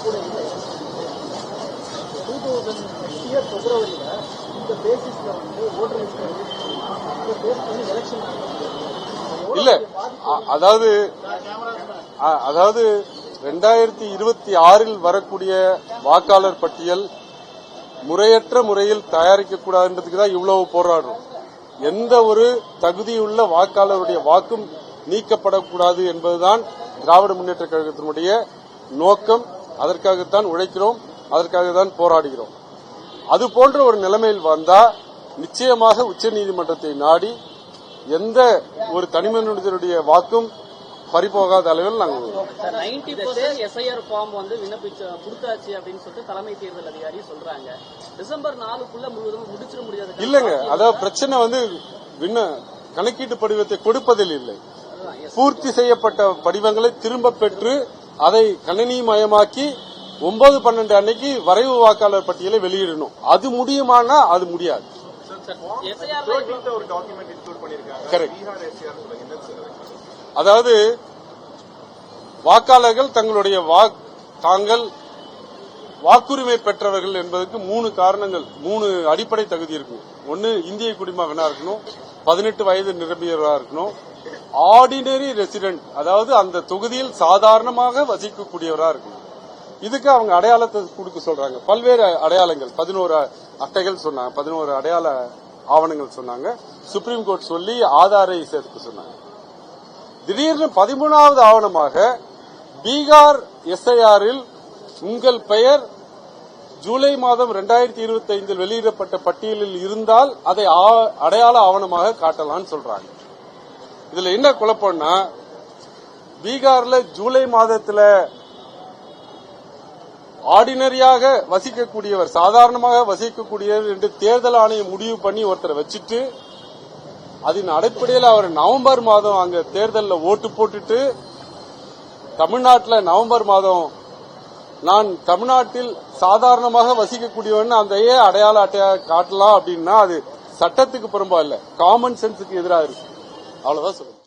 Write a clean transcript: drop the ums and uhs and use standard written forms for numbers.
கூட இல்லை. 2006 பிப்ரவரியில இந்த பேசிஸ்ல வந்து ஓட்டர் லிஸ்ட் பேஸ் பண்ணி எலெக்ஷன் இல்ல. அதாவது 2026 வரக்கூடிய வாக்காளர் பட்டியல் முறையற்ற முறையில் தயாரிக்கக்கூடாதுன்றதுக்கு தான் இவ்வளவு போராடுறோம். எந்த ஒரு தகுதியுள்ள வாக்காளருடைய வாக்கும் நீக்கப்படக்கூடாது என்பதுதான் திராவிட முன்னேற்ற கழகத்தினுடைய நோக்கம். அதற்காகத்தான் உழைக்கிறோம், அதற்காகத்தான் போராடுகிறோம். அது போன்ற ஒரு நிலைமையில் வந்தா நிச்சயமாக உச்சநீதிமன்றத்தை நாடி எந்த ஒரு தனிமனிதனுடைய வாக்கும் பறிபோகாத அளவில் நாங்கள் 90% SIR ஃபார்ம் வந்து விண்ணப்பிச்சு கொடுத்தாச்சு அப்படின்னு சொல்லிட்டு தலைமை தேர்தல் அதிகாரி சொல்றாங்க. டிசம்பர் 4க்குள்ள முழுவதும் முடிச்சிட முடியாது. இல்லங்க, அதாவது பிரச்சனை வந்து கணக்கீட்டு படிவத்தை கொடுப்பதில் இல்லை. பூர்த்தி செய்யப்பட்ட படிவங்களை திரும்ப பெற்று அதை கணினிமயமாக்கி 9/12 அன்னைக்கு வரைவு வாக்காளர் பட்டியலை வெளியிடணும். அது முடியுமானா அது முடியாது. அதாவது வாக்காளர்கள் தங்களுடைய தாங்கள் வாக்குரிமை பெற்றவர்கள் என்பதற்கு 3 காரணங்கள், 3 அடிப்படை தகுதி இருக்கும். ஒன்னு, இந்திய குடிமகனா இருக்கணும், 18 வயது நிரம்பியவராக இருக்கணும், ஆர்டினரி ரெசிடென்ட், அதாவது அந்த தொகுதியில் சாதாரணமாக வசிக்கக்கூடியவரா இருக்கணும். இதுக்கு அவங்க அடையாளத்தை கொடுக்க சொல்றாங்க. பல்வேறு அடையாளங்கள் 11 அட்டைகள் சொன்னாங்க, 11 அடையாள ஆவணங்கள் சொன்னாங்க. சுப்ரீம் கோர்ட் சொல்லி ஆதாரை சேர்த்து சொன்னாங்க. திடீர்னு 13வது ஆவணமாக பீகார் SIR-இல் உங்கள் பெயர் ஜூலை மாதம் 2025 வெளியிடப்பட்ட பட்டியலில் இருந்தால் அதை அடையாள ஆவணமாக காட்டலாம்னு சொல்றாங்க. இதுல என்ன குழப்பம்னா, பீகார்ல ஜூலை மாதத்துல ஆர்டினரியாக வசிக்கக்கூடியவர், சாதாரணமாக வசிக்கக்கூடியவர் என்று தேர்தல் ஆணையம் முடிவு பண்ணி ஒருத்தரை வச்சுட்டு, அதன் அடிப்படையில் அவர் நவம்பர் மாதம் அங்க தேர்தலில் ஓட்டு போட்டுட்டு, தமிழ்நாட்டில் நவம்பர் மாதம் நான் தமிழ்நாட்டில் சாதாரணமாக வசிக்கக்கூடியவன் அந்த அடையாள அட்டையாக காட்டலாம் அப்படின்னா அது சட்டத்துக்கு புறம்பா இல்ல, காமன் சென்ஸுக்கு எதிராக இருக்கு. அவ்வளவுதான் சொல்லுங்க.